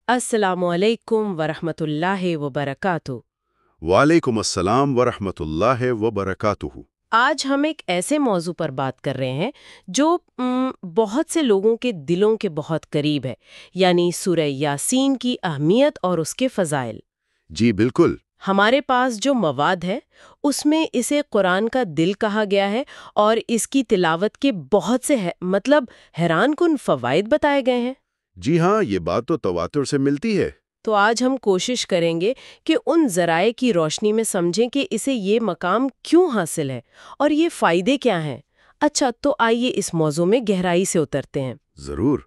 السلام علیکم ورحمۃ اللہ وبرکاتہ۔ وعلیکم السلام ورحمۃ اللہ وبرکاتہ۔ آج ہم ایک ایسے موضوع پر بات کر رہے ہیں جو بہت سے لوگوں کے دلوں کے بہت قریب ہے، یعنی سورہ یاسین کی اہمیت اور اس کے فضائل۔ جی بالکل۔ ہمارے پاس جو مواد ہے اس میں اسے قرآن کا دل کہا گیا ہے اور اس کی تلاوت کے بہت سے حیران کن فوائد بتائے گئے ہیں۔ جی ہاں، یہ بات تو تواتر سے ملتی ہے۔ تو آج ہم کوشش کریں گے کہ ان ذرائع کی روشنی میں سمجھیں کہ اسے یہ مقام کیوں حاصل ہے اور یہ فائدے کیا ہیں۔ اچھا، تو آئیے اس موضوع میں گہرائی سے اترتے ہیں۔ ضرور۔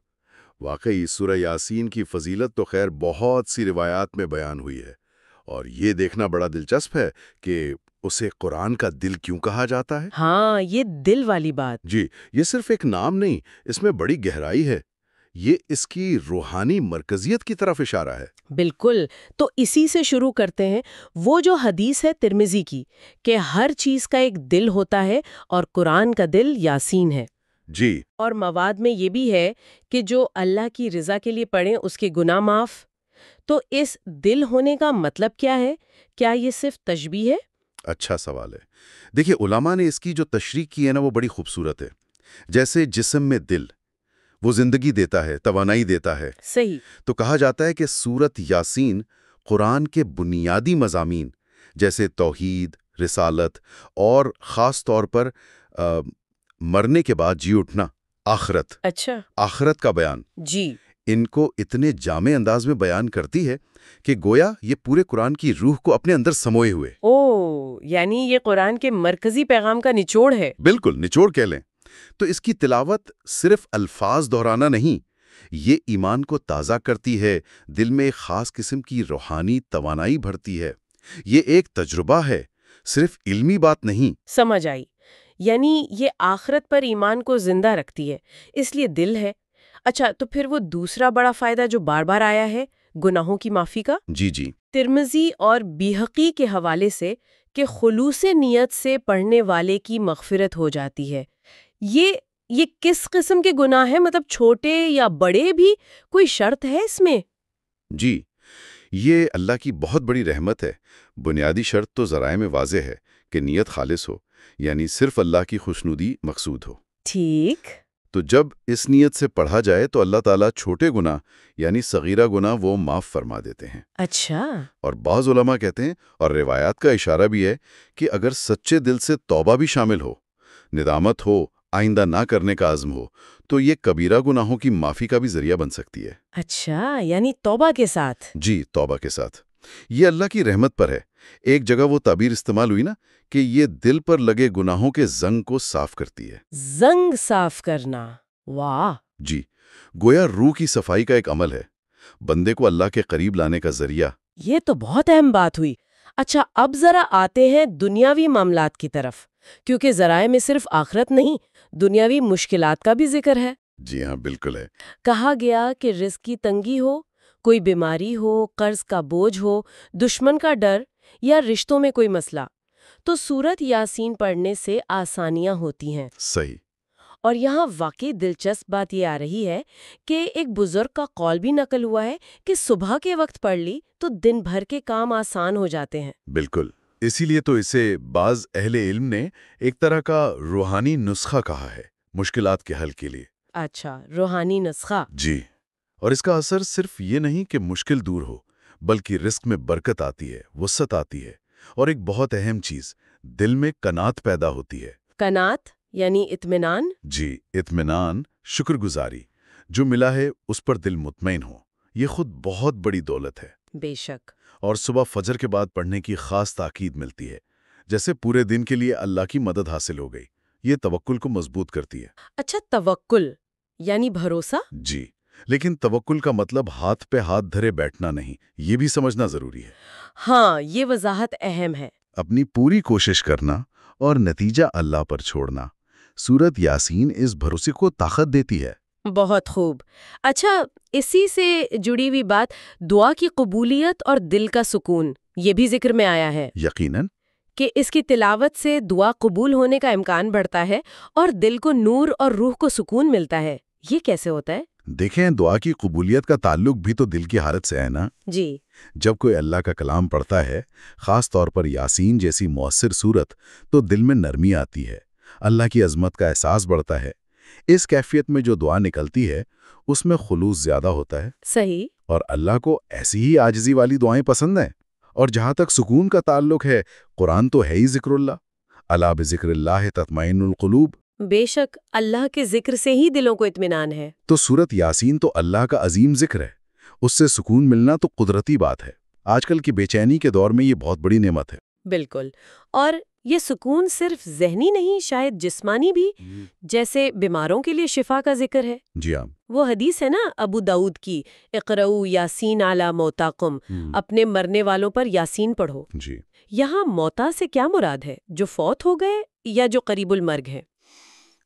واقعی سورہ یاسین کی فضیلت تو خیر بہت سی روایات میں بیان ہوئی ہے، اور یہ دیکھنا بڑا دلچسپ ہے کہ اسے قرآن کا دل کیوں کہا جاتا ہے۔ ہاں، یہ دل والی بات۔ جی، یہ صرف ایک نام نہیں، اس میں بڑی گہرائی ہے۔ یہ اس کی روحانی مرکزیت کی طرف اشارہ ہے۔ بالکل، تو اسی سے شروع کرتے ہیں۔ وہ جو حدیث ہے ترمذی کی کہ ہر چیز کا ایک دل ہوتا ہے اور قرآن کا دل یاسین ہے۔ جی، اور مواد میں یہ بھی ہے کہ جو اللہ کی رضا کے لیے پڑھیں اس کے گناہ معاف۔ تو اس دل ہونے کا مطلب کیا ہے؟ کیا یہ صرف تشبیہ ہے؟ اچھا سوال ہے۔ دیکھیے، علماء نے اس کی جو تشریح کی ہے نا، وہ بڑی خوبصورت ہے۔ جیسے جسم میں دل، وہ زندگی دیتا ہے، توانائی دیتا ہے۔ صحیح۔ تو کہا جاتا ہے کہ سورت یاسین قرآن کے بنیادی مضامین جیسے توحید، رسالت اور خاص طور پر مرنے کے بعد جی اٹھنا، آخرت، اچھا۔ آخرت کا بیان، جی۔ ان کو اتنے جامع انداز میں بیان کرتی ہے کہ گویا یہ پورے قرآن کی روح کو اپنے اندر سموئے ہوئے۔ یعنی یہ قرآن کے مرکزی پیغام کا نچوڑ ہے۔ بالکل، نچوڑ کہہ لیں۔ تو اس کی تلاوت صرف الفاظ دہرانا نہیں، یہ ایمان کو تازہ کرتی ہے، دل میں ایک خاص قسم کی روحانی توانائی بھرتی ہے۔ یہ ایک تجربہ ہے، صرف علمی بات نہیں۔ سمجھ آئی۔ یعنی یہ آخرت پر ایمان کو زندہ رکھتی ہے، اس لیے دل ہے۔ اچھا، تو پھر وہ دوسرا بڑا فائدہ جو بار بار آیا ہے، گناہوں کی معافی کا۔ جی۔ ترمذی اور بیہقی کے حوالے سے کہ خلوص نیت سے پڑھنے والے کی مغفرت ہو جاتی ہے۔ یہ کس قسم کے گناہ ہیں؟ مطلب چھوٹے یا بڑے بھی؟ کوئی شرط ہے اس میں؟ جی، یہ اللہ کی بہت بڑی رحمت ہے۔ بنیادی شرط تو ذرائع میں واضح ہے کہ نیت خالص ہو، یعنی صرف اللہ کی خوشنودی مقصود ہو۔ ٹھیک۔ تو جب اس نیت سے پڑھا جائے تو اللہ تعالیٰ چھوٹے گناہ یعنی صغیرہ گناہ وہ معاف فرما دیتے ہیں۔ اچھا۔ اور بعض علماء کہتے ہیں، اور روایات کا اشارہ بھی ہے، کہ اگر سچے دل سے توبہ بھی شامل ہو، ندامت ہو، آئندہ نہ کرنے کا عزم ہو، تو یہ کبیرہ گناہوں کی معافی کا بھی ذریعہ بن سکتی ہے۔ اچھا، یعنی توبہ کے ساتھ۔ جی، توبہ کے ساتھ۔ یہ اللہ کی رحمت پر ہے۔ ایک جگہ وہ تعبیر استعمال ہوئی نا کہ یہ دل پر لگے گناہوں کے زنگ کو صاف کرتی ہے۔ زنگ صاف کرنا، واہ! جی، گویا روح کی صفائی کا ایک عمل ہے، بندے کو اللہ کے قریب لانے کا ذریعہ۔ یہ تو بہت اہم بات ہوئی۔ اچھا، اب ذرا آتے ہیں دنیاوی معاملات کی طرف، کیونکہ ذرائع میں صرف آخرت نہیں، دنیاوی مشکلات کا بھی ذکر ہے۔ جی ہاں، بالکل ہے۔ کہا گیا کہ رزق کی تنگی ہو، کوئی بیماری ہو، قرض کا بوجھ ہو، دشمن کا ڈر یا رشتوں میں کوئی مسئلہ، تو سورت یاسین پڑھنے سے آسانیاں ہوتی ہیں۔ صحیح۔ اور یہاں واقعی دلچسپ بات یہ آ رہی ہے کہ ایک بزرگ کا قول بھی نقل ہوا ہے کہ صبح کے وقت پڑھ لی تو دن بھر کے کام آسان ہو جاتے ہیں۔ بالکل، اسی لیے تو اسے بعض اہل علم نے ایک طرح کا روحانی نسخہ کہا ہے مشکلات کے حل کے لیے۔ اچھا، روحانی نسخہ۔ جی، اور اس کا اثر صرف یہ نہیں کہ مشکل دور ہو، بلکہ رزق میں برکت آتی ہے، وسعت آتی ہے، اور ایک بہت اہم چیز، دل میں قناعت پیدا ہوتی ہے۔ قناعت یعنی اطمینان؟ جی، اطمینان، شکر گزاری، جو ملا ہے اس پر دل مطمئن ہو، یہ خود بہت بڑی دولت ہے۔ بے شک۔ اور صبح فجر کے بعد پڑھنے کی خاص تاکید ملتی ہے، جیسے پورے دن کے لیے اللہ کی مدد حاصل ہو گئی۔ یہ توکل کو مضبوط کرتی ہے۔ اچھا، توکل یعنی بھروسہ؟ جی، لیکن توکل کا مطلب ہاتھ پہ ہاتھ دھرے بیٹھنا نہیں، یہ بھی سمجھنا ضروری ہے۔ ہاں، یہ وضاحت اہم ہے۔ اپنی پوری کوشش کرنا اور نتیجہ اللہ پر چھوڑنا۔ سورت یاسین اس بھروسے کو طاقت دیتی ہے۔ بہت خوب۔ اچھا، اسی سے جڑی ہوئی بات، دعا کی قبولیت اور دل کا سکون، یہ بھی ذکر میں آیا ہے۔ یقیناً۔ کہ اس کی تلاوت سے دعا قبول ہونے کا امکان بڑھتا ہے اور دل کو نور اور روح کو سکون ملتا ہے۔ یہ کیسے ہوتا ہے؟ دیکھیں دعا کی قبولیت کا تعلق بھی تو دل کی حالت سے ہے نا۔ جی جب کوئی اللہ کا کلام پڑھتا ہے، خاص طور پر یاسین جیسی مؤثر صورت، تو دل میں نرمی آتی ہے، اللہ کی عظمت کا احساس بڑھتا ہے۔ اس کیفیت میں جو دعا نکلتی ہے اس میں خلوص زیادہ ہوتا ہے، صحیح۔ اور اللہ کو ایسی ہی عاجزی والی دعائیں پسند ہیں۔ اور جہاں تک سکون کا تعلق ہے، قرآن تو ہے ہی ذکر اللہ، الا بذکر اللہ تطمئن القلوب۔ بے شک اللہ کے ذکر سے ہی دلوں کو اطمینان ہے۔ تو سورت یاسین تو اللہ کا عظیم ذکر ہے، اس سے سکون ملنا تو قدرتی بات ہے۔ آج کل کی بے چینی کے دور میں یہ بہت بڑی نعمت ہے۔ بالکل، اور یہ سکون صرف ذہنی نہیں، شاید جسمانی بھی، جیسے بیماروں کے لیے شفا کا ذکر ہے۔ جی ہاں، وہ حدیث ہے نا ابو داؤد کی، اقرؤ یاسین علی موتاکم، اپنے مرنے والوں پر یاسین پڑھو۔ جی یہاں موتا سے کیا مراد ہے؟ جو فوت ہو گئے یا جو قریب المرگ ہے؟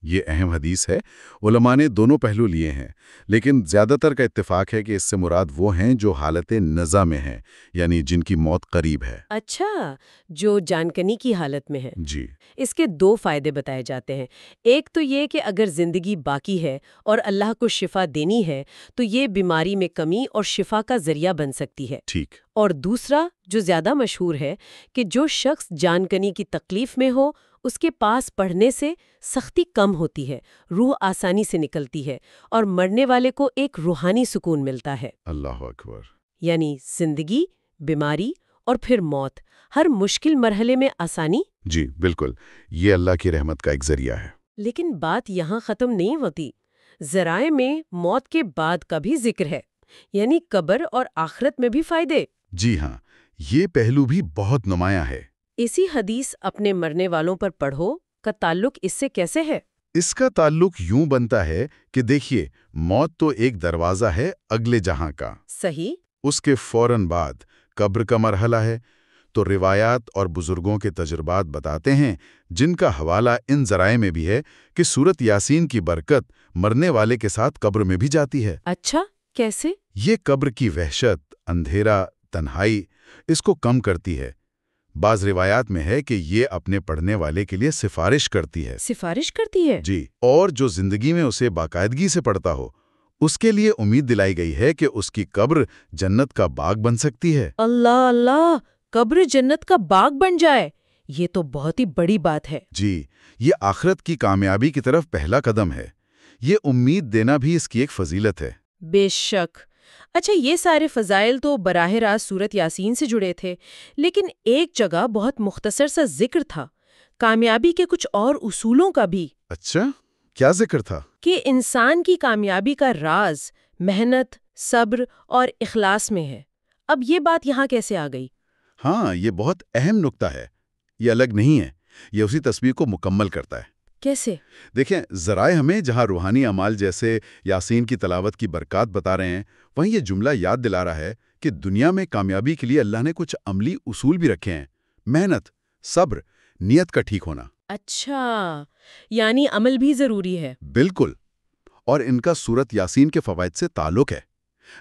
یہ اہم حدیث ہے، علماء نے دونوں پہلو لیے ہیں، لیکن زیادہ تر کا اتفاق ہے کہ اس سے مراد وہ ہیں جو حالت نزع میں ہیں، یعنی جن کی موت قریب ہے۔ اچھا، جو جانکنی کی حالت میں ہے۔ جی اس کے دو فائدے بتائے جاتے ہیں۔ ایک تو یہ کہ اگر زندگی باقی ہے اور اللہ کو شفا دینی ہے تو یہ بیماری میں کمی اور شفا کا ذریعہ بن سکتی ہے۔ ٹھیک۔ اور دوسرا جو زیادہ مشہور ہے کہ جو شخص جانکنی کی تکلیف میں ہو اس کے پاس پڑھنے سے سختی کم ہوتی ہے، روح آسانی سے نکلتی ہے اور مرنے والے کو ایک روحانی سکون ملتا ہے۔ اللہ اکبر۔ یعنی زندگی، بیماری اور پھر موت، ہر مشکل مرحلے میں آسانی۔ جی بالکل، یہ اللہ کی رحمت کا ایک ذریعہ ہے۔ لیکن بات یہاں ختم نہیں ہوتی۔ ذرائع میں موت کے بعد کا بھی ذکر ہے، یعنی قبر اور آخرت میں بھی فائدے۔ جی ہاں، یہ پہلو بھی بہت نمایاں ہے۔ اسی حدیث اپنے مرنے والوں پر پڑھو کا تعلق اس سے کیسے ہے؟ اس کا تعلق یوں بنتا ہے کہ دیکھیے، موت تو ایک دروازہ ہے اگلے جہاں کا۔ صحیح۔ اس کے فوراً بعد قبر کا مرحلہ ہے۔ تو روایات اور بزرگوں کے تجربات بتاتے ہیں، جن کا حوالہ ان ذرائع میں بھی ہے، کہ سورت یاسین کی برکت مرنے والے کے ساتھ قبر میں بھی جاتی ہے۔ اچھا، کیسے؟ یہ قبر کی وحشت، اندھیرا، تنہائی اس کو کم کرتی ہے۔ بعض روایات میں ہے کہ یہ اپنے پڑھنے والے کے لیے سفارش کرتی ہے۔ سفارش کرتی ہے؟ جی، اور جو زندگی میں اسے باقاعدگی سے پڑھتا ہو اس کے لیے امید دلائی گئی ہے کہ اس کی قبر جنت کا باغ بن سکتی ہے۔ اللہ اللہ، قبر جنت کا باغ بن جائے، یہ تو بہت ہی بڑی بات ہے۔ جی، یہ آخرت کی کامیابی کی طرف پہلا قدم ہے۔ یہ امید دینا بھی اس کی ایک فضیلت ہے۔ بے شک۔ اچھا، یہ سارے فضائل تو براہ راست سورت یاسین سے جڑے تھے، لیکن ایک جگہ بہت مختصر سا ذکر تھا کامیابی کے کچھ اور اصولوں کا بھی۔ اچھا، کیا ذکر تھا؟ کہ انسان کی کامیابی کا راز محنت، صبر اور اخلاص میں ہے۔ اب یہ بات یہاں کیسے آ گئی؟ ہاں، یہ بہت اہم نکتہ ہے۔ یہ الگ نہیں ہے، یہ اسی تصویر کو مکمل کرتا ہے۔ کیسے؟ دیکھیں، ذرائع ہمیں جہاں روحانی اعمال جیسے یاسین کی تلاوت کی برکات بتا رہے ہیں، وہیں یہ جملہ یاد دلا رہا ہے کہ دنیا میں کامیابی کے لیے اللہ نے کچھ عملی اصول بھی رکھے ہیں: محنت، صبر، نیت کا ٹھیک ہونا۔ اچھا، یعنی عمل بھی ضروری ہے۔ بالکل، اور ان کا سورت یاسین کے فوائد سے تعلق ہے۔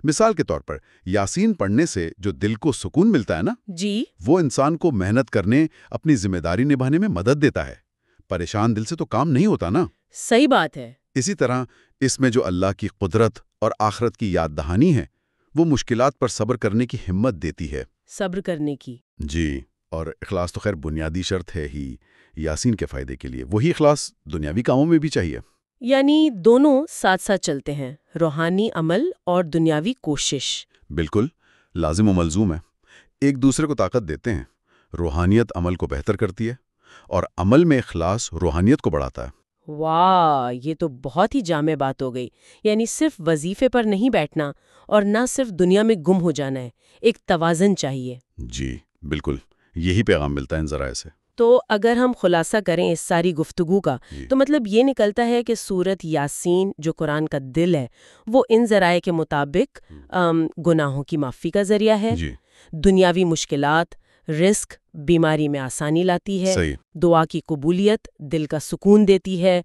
مثال کے طور پر یاسین پڑھنے سے جو دل کو سکون ملتا ہے نا، جی، وہ انسان کو محنت کرنے، اپنی ذمہ داری نبھانے میں مدد دیتا ہے۔ پریشان دل سے تو کام نہیں ہوتا نا۔ صحیح بات ہے۔ اسی طرح اس میں جو اللہ کی قدرت اور آخرت کی یاد دہانی ہے، وہ مشکلات پر صبر کرنے کی ہمت دیتی ہے۔ صبر کرنے کی۔ جی، اور اخلاص تو خیر بنیادی شرط ہے ہی یاسین کے فائدے کے لیے۔ وہی اخلاص دنیاوی کاموں میں بھی چاہیے۔ یعنی دونوں ساتھ ساتھ چلتے ہیں، روحانی عمل اور دنیاوی کوشش۔ بالکل، لازم و ملزوم ہے، ایک دوسرے کو طاقت دیتے ہیں۔ روحانیت عمل کو بہتر کرتی ہے اور عمل میں اخلاص روحانیت کو بڑھاتا ہے۔ واہ، یہ تو بہت ہی جامع بات ہو گئی۔ یعنی صرف وظیفے پر نہیں بیٹھنا اور نہ صرف دنیا میں گم ہو جانا ہے، ایک توازن چاہیے۔ جی بالکل، یہی پیغام ملتا ہے ان ذرائع سے۔ تو اگر ہم خلاصہ کریں اس ساری گفتگو کا، تو مطلب یہ نکلتا ہے کہ سورت یاسین جو قرآن کا دل ہے، وہ ان ذرائع کے مطابق گناہوں کی معافی کا ذریعہ ہے، دنیاوی مشکلات، رزق، بیماری میں آسانی لاتی ہے، صحیح۔ دعا کی قبولیت دل کا سکون دیتی ہے،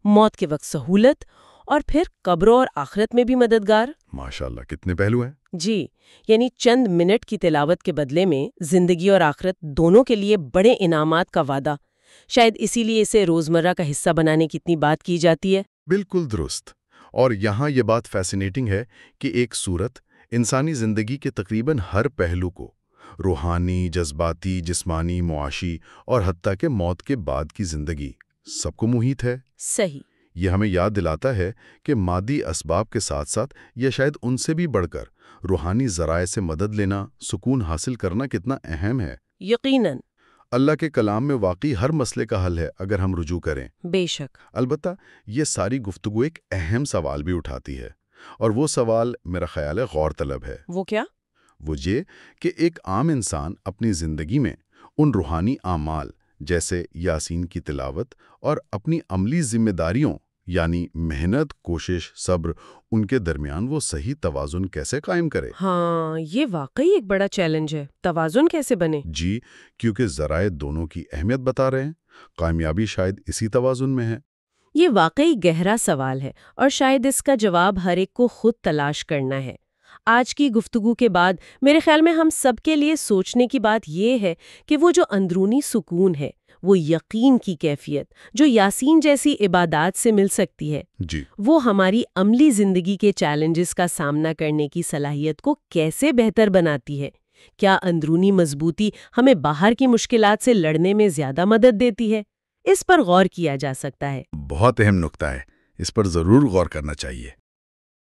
موت کے وقت سہولت، اور پھر قبر اور آخرت میں بھی مددگار۔ ماشاءاللہ، کتنے پہلو ہیں۔ جی، یعنی چند منٹ کی تلاوت کے بدلے میں زندگی اور آخرت دونوں کے لیے بڑے انعامات کا وعدہ۔ شاید اسی لیے اسے روزمرہ کا حصہ بنانے کی اتنی بات کی جاتی ہے۔ بالکل درست، اور یہاں یہ بات فیسینیٹنگ ہے کہ ایک صورت انسانی زندگی کے تقریباً ہر پہلو کو، روحانی، جذباتی، جسمانی، معاشی اور حتیٰ کہ موت کے بعد کی زندگی، سب کو محیط ہے۔ صحیح۔ یہ ہمیں یاد دلاتا ہے کہ مادی اسباب کے ساتھ ساتھ یا شاید ان سے بھی بڑھ کر روحانی ذرائع سے مدد لینا، سکون حاصل کرنا کتنا اہم ہے۔ یقیناً۔ اللہ کے کلام میں واقعی ہر مسئلے کا حل ہے اگر ہم رجوع کریں۔ بے شک۔ البتہ یہ ساری گفتگو ایک اہم سوال بھی اٹھاتی ہے، اور وہ سوال میرا خیال ہے غور طلب ہے۔ وہ کیا؟ وہ یہ کہ ایک عام انسان اپنی زندگی میں ان روحانی اعمال جیسے یاسین کی تلاوت اور اپنی عملی ذمہ داریوں یعنی محنت، کوشش، صبر، ان کے درمیان وہ صحیح توازن کیسے قائم کرے؟ ہاں، یہ واقعی ایک بڑا چیلنج ہے۔ توازن کیسے بنے؟ جی، کیونکہ ذرائع دونوں کی اہمیت بتا رہے ہیں، کامیابی شاید اسی توازن میں ہے۔ یہ واقعی گہرا سوال ہے اور شاید اس کا جواب ہر ایک کو خود تلاش کرنا ہے۔ آج کی گفتگو کے بعد میرے خیال میں ہم سب کے لیے سوچنے کی بات یہ ہے کہ وہ جو اندرونی سکون ہے، وہ یقین کی کیفیت جو یاسین جیسی عبادات سے مل سکتی ہے، جی، وہ ہماری عملی زندگی کے چیلنجز کا سامنا کرنے کی صلاحیت کو کیسے بہتر بناتی ہے؟ کیا اندرونی مضبوطی ہمیں باہر کی مشکلات سے لڑنے میں زیادہ مدد دیتی ہے؟ اس پر غور کیا جا سکتا ہے۔ بہت اہم نقطہ ہے، اس پر ضرور غور کرنا چاہیے۔